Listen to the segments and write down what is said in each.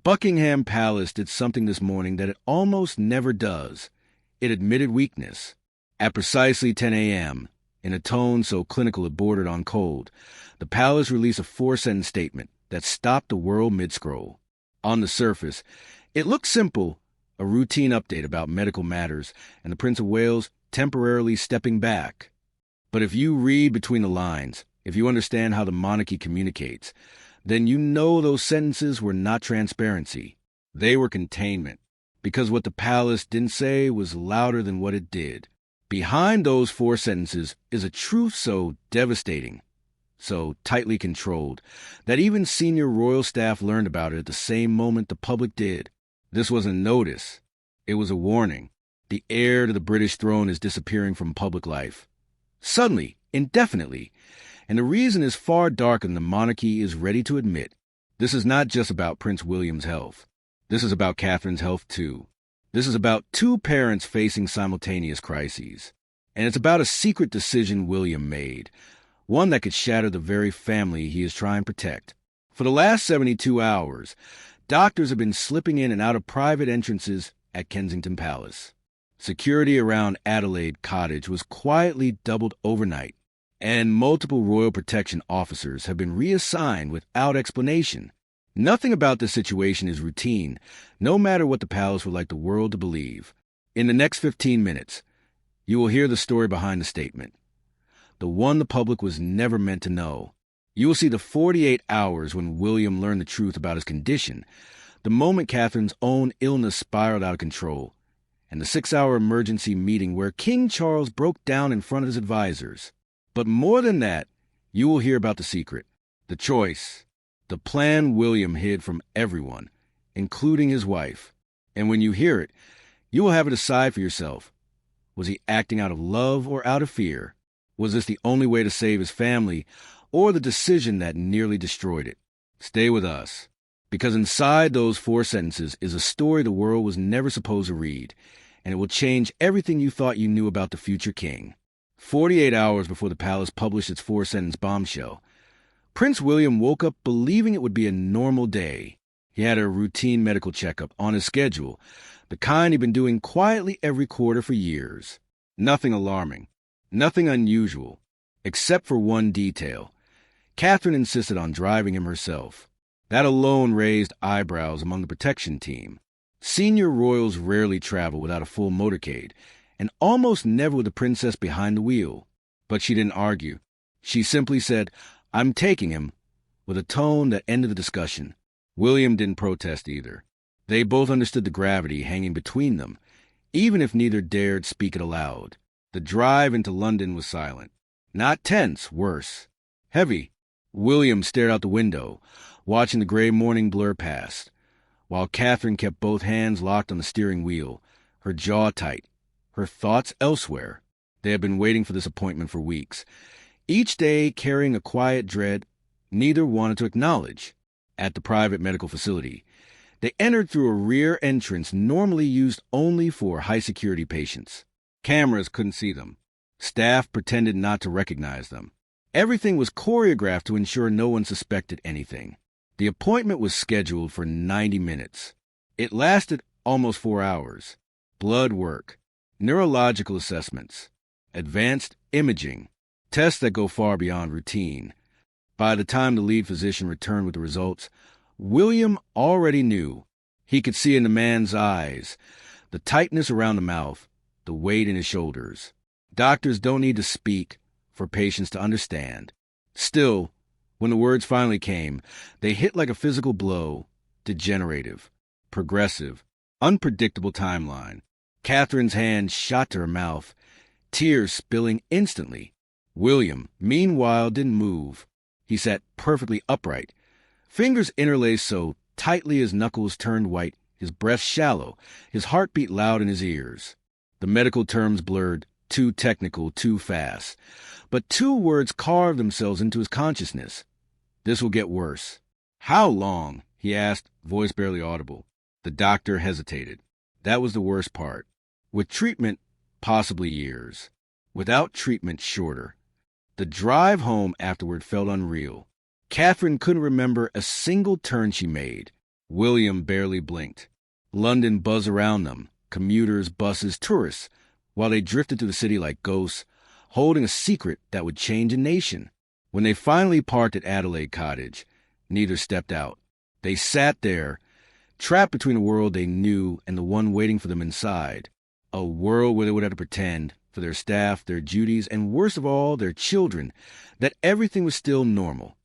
Buckingham Palace did something this morning that it almost never does. It admitted weakness. At precisely 10 a.m., in a tone so clinical it bordered on cold, the palace released a 4-sentence statement that stopped the world mid-scroll. On the surface, it looked simple, a routine update about medical matters and the Prince of Wales temporarily stepping back. But if you read between the lines, if you understand how the monarchy communicates, then you know those sentences were not transparency. They were containment, because what the palace didn't say was louder than what it did. Behind those 4 sentences is a truth so devastating, so tightly controlled, that even senior royal staff learned about it at the same moment the public did. This wasn't notice. It was a warning. The heir to the British throne is disappearing from public life. Suddenly, indefinitely. And the reason is far darker than the monarchy is ready to admit. This is not just about Prince William's health. This is about Catherine's health, too. This is about 2 parents facing simultaneous crises. And it's about a secret decision William made, one that could shatter the very family he is trying to protect. For the last 72 hours, doctors have been slipping in and out of private entrances at Kensington Palace. Security around Adelaide Cottage was quietly doubled overnight, and multiple royal protection officers have been reassigned without explanation. Nothing about this situation is routine, no matter what the palace would like the world to believe. In the next 15 minutes, you will hear the story behind the statement, the one the public was never meant to know. You will see the 48 hours when William learned the truth about his condition, the moment Catherine's own illness spiraled out of control, and the 6-hour emergency meeting where King Charles broke down in front of his advisors. But more than that, you will hear about the secret, the choice, the plan William hid from everyone, including his wife. And when you hear it, you will have to decide for yourself. Was he acting out of love or out of fear? Was this the only way to save his family, or the decision that nearly destroyed it? Stay with us, because inside those 4 sentences is a story the world was never supposed to read, and it will change everything you thought you knew about the future king. 48 hours before the palace published its 4-sentence bombshell, Prince William woke up believing it would be a normal day. He had a routine medical checkup on his schedule, the kind he'd been doing quietly every quarter for years. Nothing alarming, nothing unusual, except for one detail. Catherine insisted on driving him herself. That alone raised eyebrows among the protection team. Senior royals rarely travel without a full motorcade, and almost never with the princess behind the wheel. But she didn't argue. She simply said, "I'm taking him," with a tone that ended the discussion. William didn't protest either. They both understood the gravity hanging between them, even if neither dared speak it aloud. The drive into London was silent. Not tense, worse. Heavy. William stared out the window, watching the gray morning blur past, while Catherine kept both hands locked on the steering wheel, her jaw tight, her thoughts elsewhere. They had been waiting for this appointment for weeks, each day carrying a quiet dread neither wanted to acknowledge. At the private medical facility, they entered through a rear entrance normally used only for high-security patients. Cameras couldn't see them. Staff pretended not to recognize them. Everything was choreographed to ensure no one suspected anything. The appointment was scheduled for 90 minutes. It lasted almost 4 hours. Blood work, neurological assessments, advanced imaging, tests that go far beyond routine. By the time the lead physician returned with the results, William already knew. He could see in the man's eyes, the tightness around the mouth, the weight in his shoulders. Doctors don't need to speak for patients to understand. Still, when the words finally came, they hit like a physical blow. Degenerative, progressive, unpredictable timeline. Catherine's hand shot to her mouth, tears spilling instantly. William, meanwhile, didn't move. He sat perfectly upright, fingers interlaced so tightly his knuckles turned white, his breath shallow, his heartbeat loud in his ears. The medical terms blurred, too technical, too fast. But 2 words carved themselves into his consciousness. "This will get worse." "How long?" he asked, voice barely audible. The doctor hesitated. That was the worst part. With treatment, possibly years. Without treatment, shorter. The drive home afterward felt unreal. Catherine couldn't remember a single turn she made. William barely blinked. London buzzed around them, commuters, buses, tourists, while they drifted through the city like ghosts, holding a secret that would change a nation. When they finally parked at Adelaide Cottage, neither stepped out. They sat there, trapped between a world they knew and the one waiting for them inside. A world where they would have to pretend, for their staff, their duties, and worst of all, their children, that everything was still normal.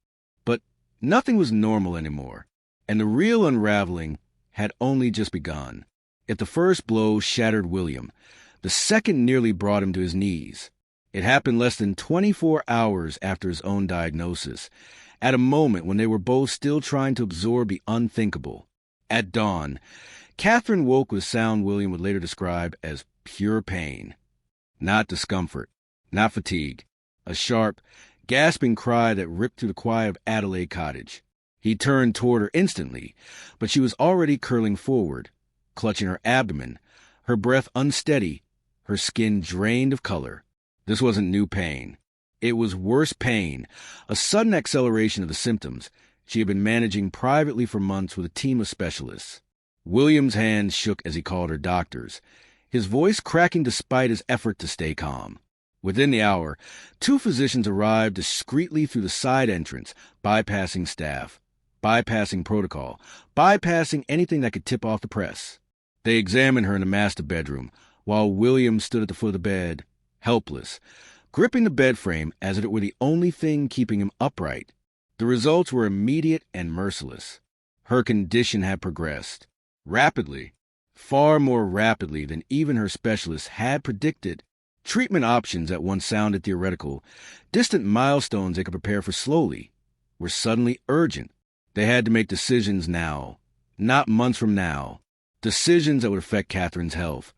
But nothing was normal anymore, and the real unraveling had only just begun. If the first blow shattered William, the second nearly brought him to his knees. It happened less than 24 hours after his own diagnosis, at a moment when they were both still trying to absorb the unthinkable. At dawn, Catherine woke with sound William would later describe as pure pain. Not discomfort, not fatigue. A sharp, gasping cry that ripped through the quiet of Adelaide Cottage. He turned toward her instantly, but she was already curling forward, clutching her abdomen, her breath unsteady, her skin drained of color. This wasn't new pain. It was worse pain, a sudden acceleration of the symptoms she had been managing privately for months with a team of specialists. William's hands shook as he called her doctors, his voice cracking despite his effort to stay calm. Within the hour, 2 physicians arrived discreetly through the side entrance, bypassing staff, bypassing protocol, bypassing anything that could tip off the press. They examined her in the master bedroom, while William stood at the foot of the bed, helpless, gripping the bed frame as if it were the only thing keeping him upright. The results were immediate and merciless. Her condition had progressed. Rapidly. Far more rapidly than even her specialists had predicted. Treatment options that once sounded theoretical, distant milestones they could prepare for slowly, were suddenly urgent. They had to make decisions now, not months from now. Decisions that would affect Catherine's health,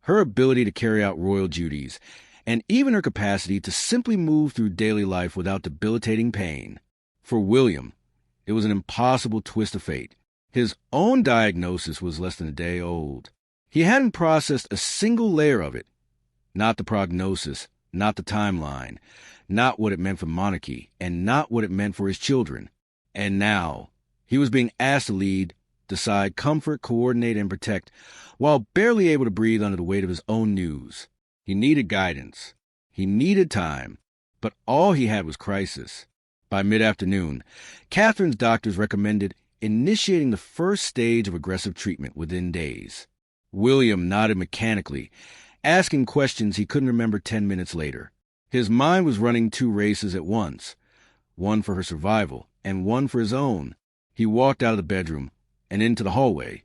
her ability to carry out royal duties, and even her capacity to simply move through daily life without debilitating pain. For William, it was an impossible twist of fate. His own diagnosis was less than a day old. He hadn't processed a single layer of it. Not the prognosis, not the timeline, not what it meant for Monarchy, and not what it meant for his children. And now, he was being asked to lead, decide, comfort, coordinate, and protect, while barely able to breathe under the weight of his own news. He needed guidance. He needed time. But all he had was crisis. By mid-afternoon, Catherine's doctors recommended initiating the first stage of aggressive treatment within days. William nodded mechanically, asking questions he couldn't remember 10 minutes later. His mind was running 2 races at once, one for her survival and one for his own. He walked out of the bedroom and into the hallway,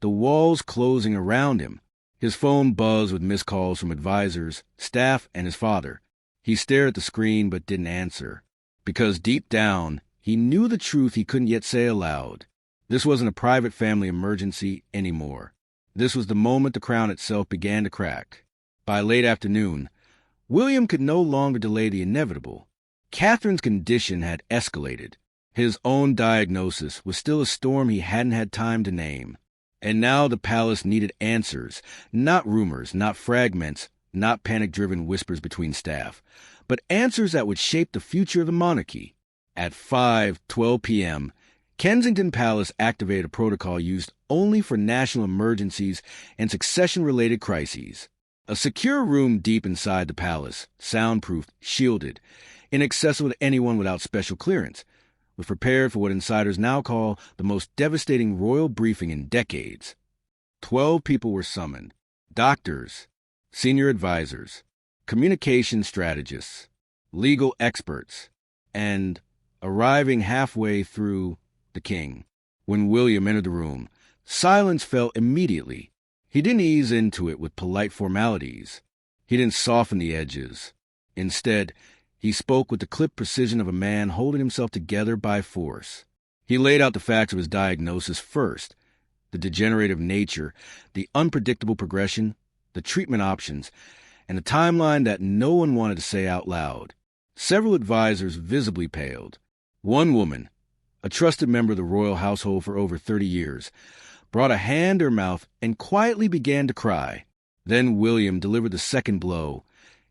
the walls closing around him. His phone buzzed with missed calls from advisors, staff, and his father. He stared at the screen but didn't answer, because deep down, he knew the truth he couldn't yet say aloud. This wasn't a private family emergency anymore. This was the moment the crown itself began to crack. By late afternoon, William could no longer delay the inevitable. Catherine's condition had escalated. His own diagnosis was still a storm he hadn't had time to name. And now the palace needed answers, not rumors, not fragments, not panic-driven whispers between staff, but answers that would shape the future of the monarchy. At 5:12 p.m., Kensington Palace activated a protocol used only for national emergencies and succession-related crises. A secure room deep inside the palace, soundproofed, shielded, inaccessible to anyone without special clearance, was prepared for what insiders now call the most devastating royal briefing in decades. 12 people were summoned: doctors, senior advisors, communication strategists, legal experts, and, arriving halfway through, the king. When William entered the room, silence fell immediately. He didn't ease into it with polite formalities. He didn't soften the edges. Instead, he spoke with the clipped precision of a man holding himself together by force. He laid out the facts of his diagnosis first: the degenerative nature, the unpredictable progression, the treatment options, and a timeline that no one wanted to say out loud. Several advisors visibly paled. One woman, a trusted member of the royal household for over 30 years, brought a hand to her mouth and quietly began to cry. Then William delivered the second blow: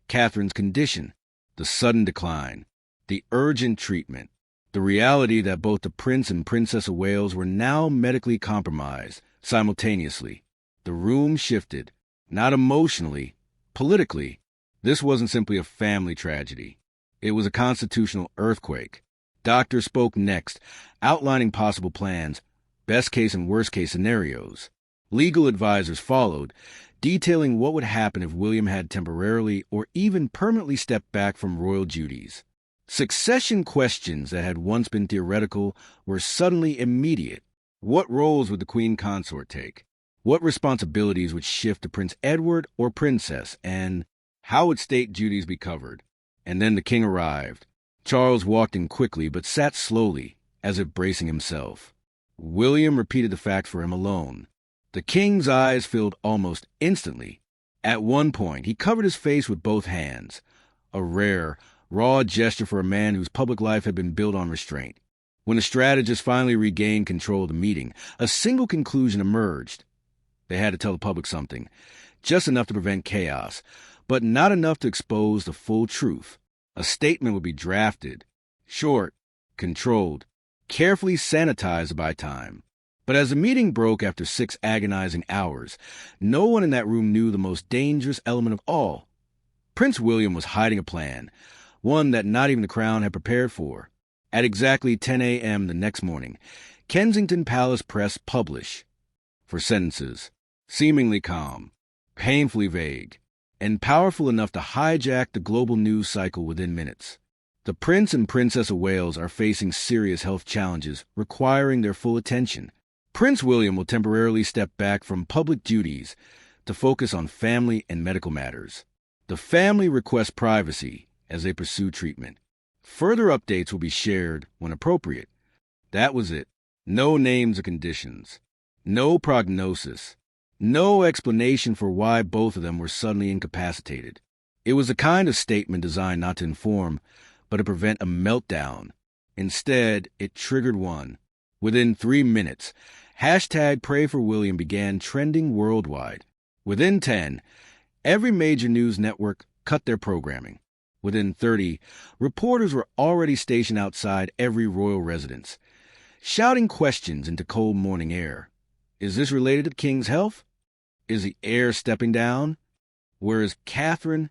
Catherine's condition, the sudden decline, the urgent treatment. The reality that both the Prince and Princess of Wales were now medically compromised simultaneously. The room shifted, not emotionally, politically. This wasn't simply a family tragedy. It was a constitutional earthquake. Doctors spoke next, outlining possible plans, best-case and worst-case scenarios. Legal advisors followed, detailing what would happen if William had temporarily or even permanently stepped back from royal duties. Succession questions that had once been theoretical were suddenly immediate. What roles would the Queen Consort take? What responsibilities would shift to Prince Edward or Princess? And how would state duties be covered? And then the king arrived. Charles walked in quickly but sat slowly, as if bracing himself. William repeated the fact for him alone. The king's eyes filled almost instantly. At one point, he covered his face with both hands, a rare, raw gesture for a man whose public life had been built on restraint. When the strategist finally regained control of the meeting, a single conclusion emerged. They had to tell the public something, just enough to prevent chaos, but not enough to expose the full truth. A statement would be drafted, short, controlled, carefully sanitized by time. But as the meeting broke after 6 agonizing hours, no one in that room knew the most dangerous element of all. Prince William was hiding a plan, one that not even the Crown had prepared for. At exactly 10 a.m. the next morning, Kensington Palace Press published, for sentences, seemingly calm, painfully vague, and powerful enough to hijack the global news cycle within minutes. The Prince and Princess of Wales are facing serious health challenges requiring their full attention. Prince William will temporarily step back from public duties to focus on family and medical matters. The family requests privacy as they pursue treatment. Further updates will be shared when appropriate. That was it. No names or conditions. No prognosis. No explanation for why both of them were suddenly incapacitated. It was the kind of statement designed not to inform, but to prevent a meltdown. Instead, it triggered one. Within 3 minutes, #PrayForWilliam began trending worldwide. Within 10, every major news network cut their programming. Within 30, reporters were already stationed outside every royal residence, shouting questions into cold morning air. Is this related to the king's health? Is the heir stepping down? Where is Catherine?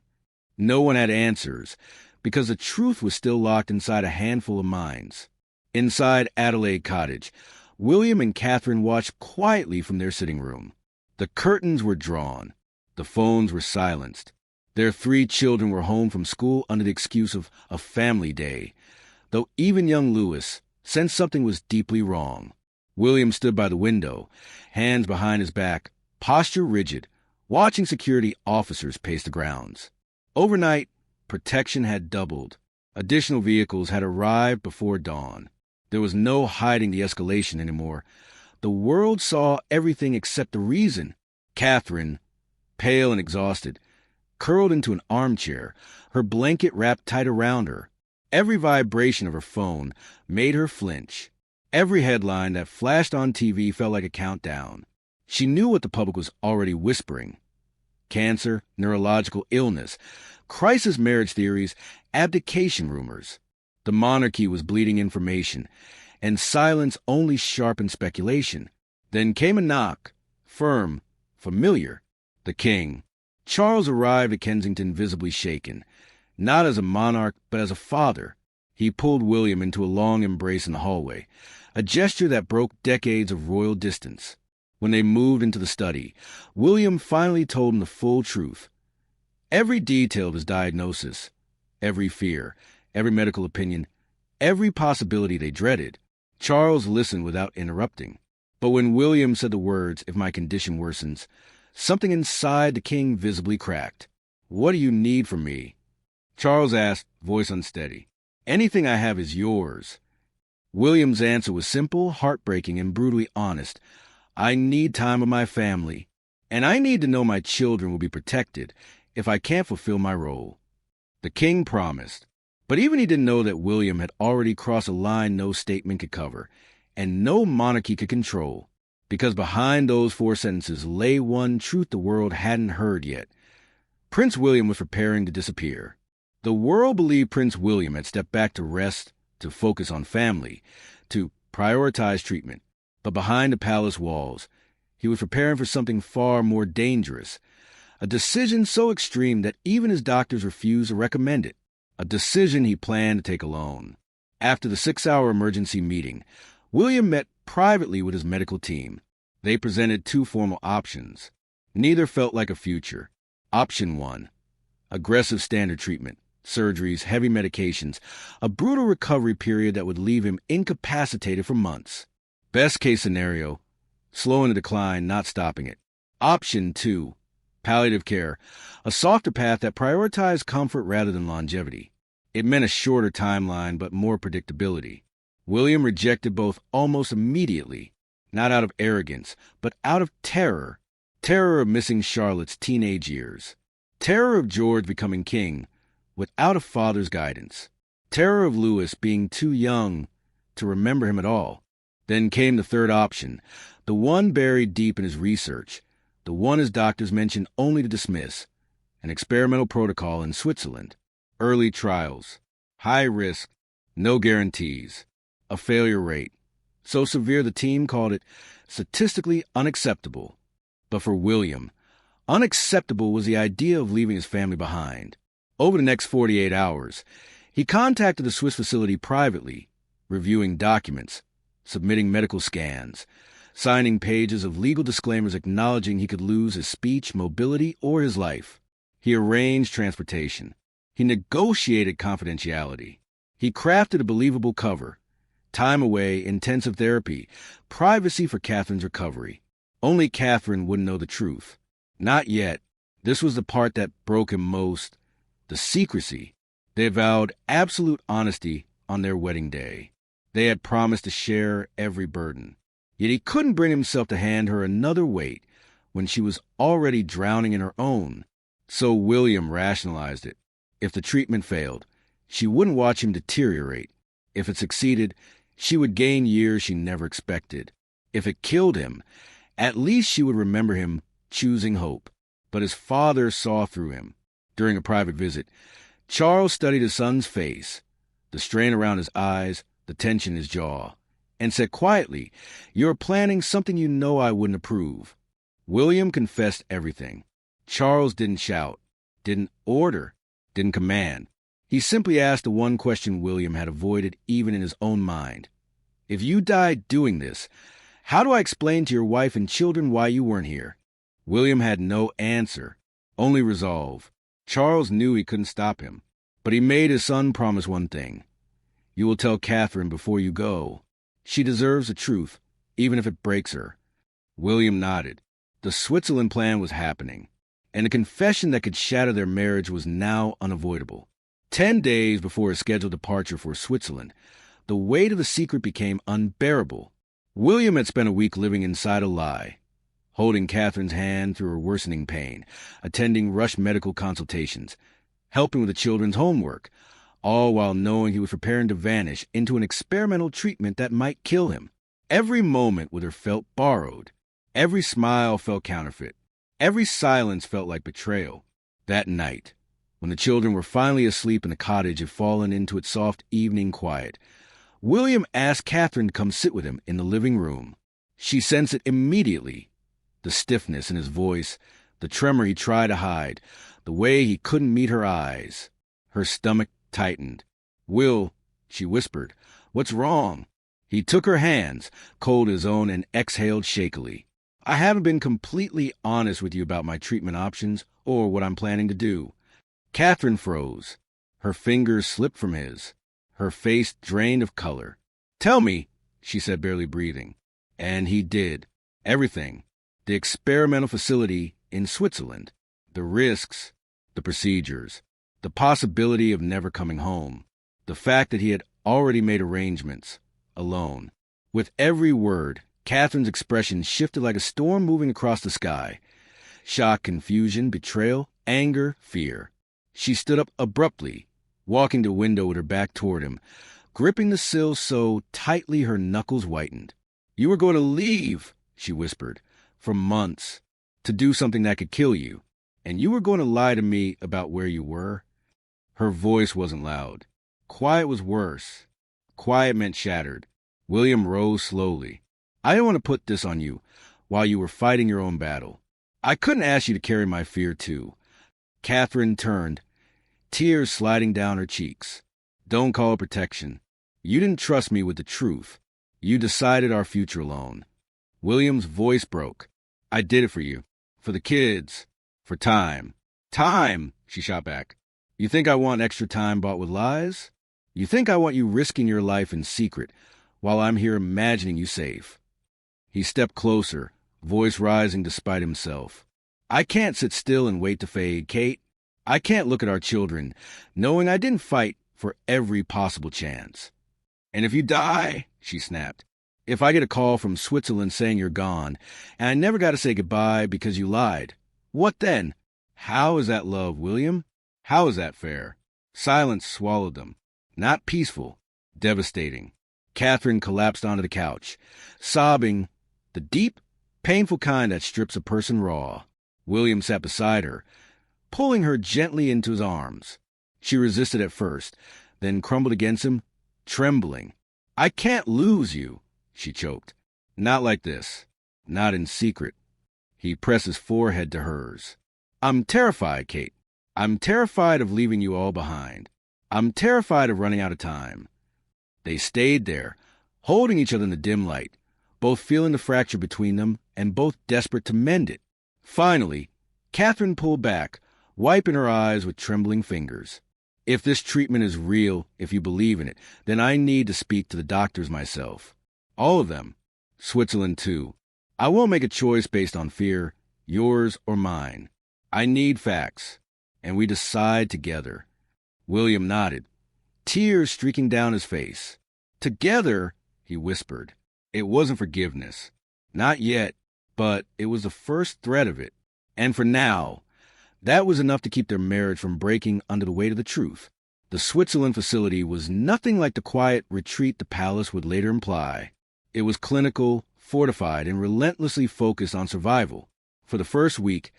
No one had answers, because the truth was still locked inside a handful of minds. Inside Adelaide Cottage, William and Catherine watched quietly from their sitting room. The curtains were drawn. The phones were silenced. Their 3 children were home from school under the excuse of a family day, though even young Louis sensed something was deeply wrong. William stood by the window, hands behind his back, posture rigid, watching security officers pace the grounds. Overnight, protection had doubled. Additional vehicles had arrived before dawn. There was no hiding the escalation anymore. The world saw everything except the reason. Catherine, pale and exhausted, curled into an armchair, her blanket wrapped tight around her. Every vibration of her phone made her flinch. Every headline that flashed on TV felt like a countdown. She knew what the public was already whispering. Cancer, neurological illness, crisis marriage theories, abdication rumors. The monarchy was bleeding information, and silence only sharpened speculation. Then came a knock, firm, familiar. The king. Charles arrived at Kensington visibly shaken, not as a monarch, but as a father. He pulled William into a long embrace in the hallway, a gesture that broke decades of royal distance. When they moved into the study, William finally told him the full truth. Every detail of his diagnosis, every fear, every medical opinion, every possibility they dreaded. Charles listened without interrupting. But when William said the words, "If my condition worsens," something inside the king visibly cracked. "What do you need from me?" Charles asked, voice unsteady. "Anything I have is yours." William's answer was simple, heartbreaking, and brutally honest. "I need time with my family, and I need to know my children will be protected if I can't fulfill my role." The king promised, but even he didn't know that William had already crossed a line no statement could cover, and no monarchy could control, because behind those 4 sentences lay one truth the world hadn't heard yet. Prince William was preparing to disappear. The world believed Prince William had stepped back to rest, to focus on family, to prioritize treatment. But behind the palace walls, he was preparing for something far more dangerous, a decision so extreme that even his doctors refused to recommend it, a decision he planned to take alone. After the 6-hour emergency meeting, William met privately with his medical team. They presented 2 formal options. Neither felt like a future. Option 1, aggressive standard treatment, surgeries, heavy medications, a brutal recovery period that would leave him incapacitated for months. Best case scenario, slowing the decline, not stopping it. Option 2, palliative care, a softer path that prioritized comfort rather than longevity. It meant a shorter timeline but more predictability. William rejected both almost immediately, not out of arrogance, but out of terror. Terror of missing Charlotte's teenage years. Terror of George becoming king without a father's guidance. Terror of Louis being too young to remember him at all. Then came the third option, the one buried deep in his research, the one his doctors mentioned only to dismiss, an experimental protocol in Switzerland. Early trials. High risk. No guarantees. A failure rate so severe the team called it statistically unacceptable. But for William, unacceptable was the idea of leaving his family behind. Over the next 48 hours, he contacted the Swiss facility privately, reviewing documents, submitting medical scans, signing pages of legal disclaimers acknowledging he could lose his speech, mobility, or his life. He arranged transportation. He negotiated confidentiality. He crafted a believable cover. Time away, intensive therapy, privacy for Catherine's recovery. Only Catherine wouldn't know the truth. Not yet. This was the part that broke him most. The secrecy. They vowed absolute honesty on their wedding day. They had promised to share every burden. Yet he couldn't bring himself to hand her another weight when she was already drowning in her own. So William rationalized it. If the treatment failed, she wouldn't watch him deteriorate. If it succeeded, she would gain years she never expected. If it killed him, at least she would remember him choosing hope. But his father saw through him. During a private visit, Charles studied his son's face, the strain around his eyes, the tension in his jaw, and said quietly, "You're planning something you know I wouldn't approve." William confessed everything. Charles didn't shout, didn't order, didn't command. He simply asked the one question William had avoided even in his own mind. "If you died doing this, how do I explain to your wife and children why you weren't here?" William had no answer, only resolve. Charles knew he couldn't stop him, but he made his son promise one thing. "You will tell Catherine before you go. She deserves the truth, even if it breaks her." William nodded. The Switzerland plan was happening, and a confession that could shatter their marriage was now unavoidable. 10 days before his scheduled departure for Switzerland, the weight of the secret became unbearable. William had spent a week living inside a lie, holding Catherine's hand through her worsening pain, attending rushed medical consultations, helping with the children's homework, all while knowing he was preparing to vanish into an experimental treatment that might kill him. Every moment with her felt borrowed. Every smile felt counterfeit. Every silence felt like betrayal. That night, when the children were finally asleep and the cottage had fallen into its soft evening quiet, William asked Catherine to come sit with him in the living room. She sensed it immediately. The stiffness in his voice, the tremor he tried to hide, the way he couldn't meet her eyes. Her stomach tightened. "Will," she whispered, "what's wrong?" He took her hands, cold as his own, and exhaled shakily. "I haven't been completely honest with you about my treatment options or what I'm planning to do." Catherine froze. Her fingers slipped from his. Her face drained of color. "Tell me," she said, barely breathing. And he did. Everything. The experimental facility in Switzerland. The risks. The procedures. The possibility of never coming home. The fact that he had already made arrangements. Alone. With every word, Catherine's expression shifted like a storm moving across the sky. Shock, confusion, betrayal, anger, fear. She stood up abruptly, walking to the window with her back toward him, gripping the sill so tightly her knuckles whitened. "You were going to leave," she whispered, "for months, to do something that could kill you. And you were going to lie to me about where you were." Her voice wasn't loud. Quiet was worse. Quiet meant shattered. William rose slowly. I didn't want to put this on you while you were fighting your own battle. I couldn't ask you to carry my fear, too. Catherine turned, tears sliding down her cheeks. Don't call it protection. You didn't trust me with the truth. You decided our future alone. William's voice broke. I did it for you. For the kids. For time. Time, she shot back. You think I want extra time bought with lies? You think I want you risking your life in secret while I'm here imagining you safe? He stepped closer, voice rising despite himself. I can't sit still and wait to fade, Kate. I can't look at our children, knowing I didn't fight for every possible chance. And if you die, she snapped, if I get a call from Switzerland saying you're gone, and I never got to say goodbye because you lied, what then? How is that love, William? How is that fair? Silence swallowed them. Not peaceful, devastating. Catherine collapsed onto the couch, sobbing, the deep, painful kind that strips a person raw. William sat beside her, pulling her gently into his arms. She resisted at first, then crumbled against him, trembling. I can't lose you, she choked. Not like this. Not in secret. He pressed his forehead to hers. I'm terrified, Kate. I'm terrified of leaving you all behind. I'm terrified of running out of time. They stayed there, holding each other in the dim light, both feeling the fracture between them and both desperate to mend it. Finally, Catherine pulled back, wiping her eyes with trembling fingers. If this treatment is real, if you believe in it, then I need to speak to the doctors myself. All of them. Switzerland, too. I won't make a choice based on fear, yours or mine. I need facts. And we decide together. William nodded, tears streaking down his face. Together, he whispered. It wasn't forgiveness. Not yet, but it was the first threat of it. And for now, that was enough to keep their marriage from breaking under the weight of the truth. The Switzerland facility was nothing like the quiet retreat the palace would later imply. It was clinical, fortified, and relentlessly focused on survival. For the first week,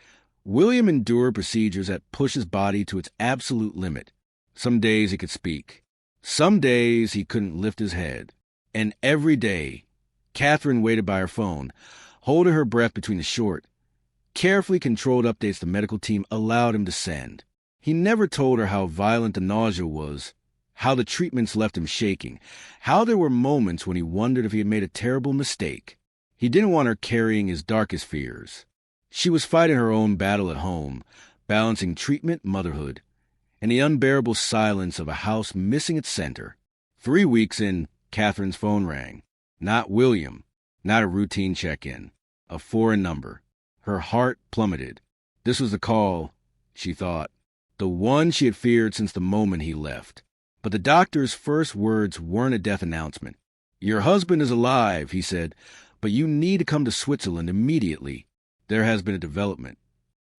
William endured procedures that pushed his body to its absolute limit. Some days he could speak. Some days he couldn't lift his head. And every day, Catherine waited by her phone, holding her breath between the short, carefully controlled updates the medical team allowed him to send. He never told her how violent the nausea was, how the treatments left him shaking, how there were moments when he wondered if he had made a terrible mistake. He didn't want her carrying his darkest fears. She was fighting her own battle at home, balancing treatment, motherhood, and the unbearable silence of a house missing its center. 3 weeks in, Catherine's phone rang. Not William, not a routine check-in, a foreign number. Her heart plummeted. This was the call, she thought, the one she had feared since the moment he left. But the doctor's first words weren't a death announcement. Your husband is alive, he said, but you need to come to Switzerland immediately. There has been a development.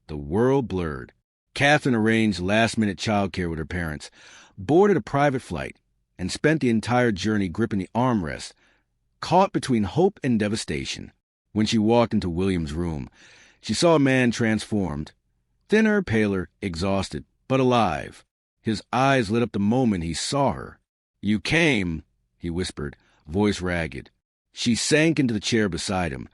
The world blurred. Catherine arranged last-minute childcare with her parents, boarded a private flight, and spent the entire journey gripping the armrest, caught between hope and devastation. When she walked into William's room, she saw a man transformed, thinner, paler, exhausted, but alive. His eyes lit up the moment he saw her. You came, he whispered, voice ragged. She sank into the chair beside him,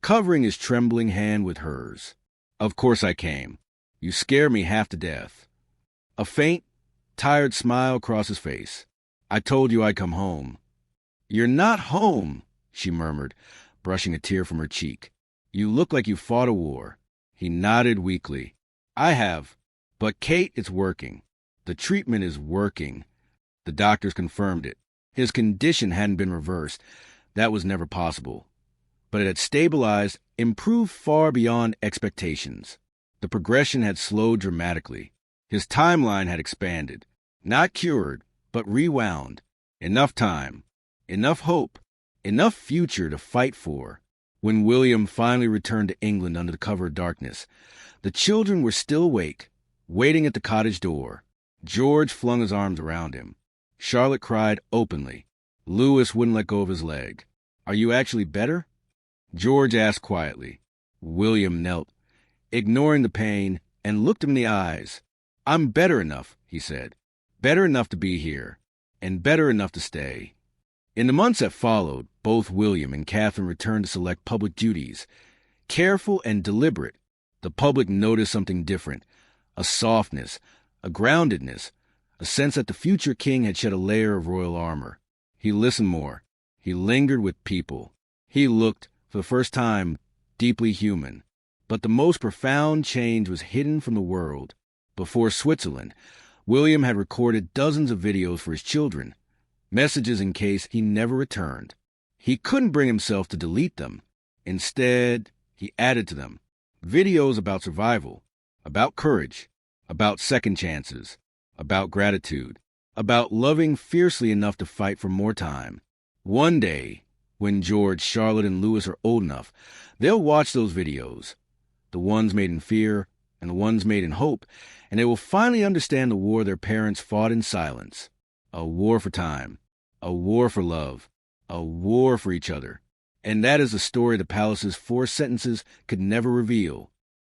covering his trembling hand with hers. Of course I came. You scare me half to death. A faint, tired smile crossed his face. I told you I'd come home. You're not home, she murmured, brushing a tear from her cheek. You look like you fought a war. He nodded weakly. I have. But Kate, it's working. The treatment is working. The doctors confirmed it. His condition hadn't been reversed. That was never possible. But it had stabilized, improved far beyond expectations. The progression had slowed dramatically. His timeline had expanded. Not cured, but rewound. Enough time. Enough hope. Enough future to fight for. When William finally returned to England under the cover of darkness, the children were still awake, waiting at the cottage door. George flung his arms around him. Charlotte cried openly. Louis wouldn't let go of his leg. Are you actually better? George asked quietly. William knelt, ignoring the pain, and looked him in the eyes. I'm better enough, he said. Better enough to be here, and better enough to stay. In the months that followed, both William and Catherine returned to select public duties. Careful and deliberate, the public noticed something different, a softness, a groundedness, a sense that the future king had shed a layer of royal armor. He listened more. He lingered with people. He looked, for the first time, deeply human. But the most profound change was hidden from the world. Before Switzerland, William had recorded dozens of videos for his children, messages in case he never returned. He couldn't bring himself to delete them. Instead, he added to them videos about survival, about courage, about second chances, about gratitude, about loving fiercely enough to fight for more time. One day, when George, Charlotte, and Louis are old enough, they'll watch those videos, the ones made in fear and the ones made in hope, and they will finally understand the war their parents fought in silence. A war for time, a war for love, a war for each other. And that is a story the palace's 4 sentences could never reveal.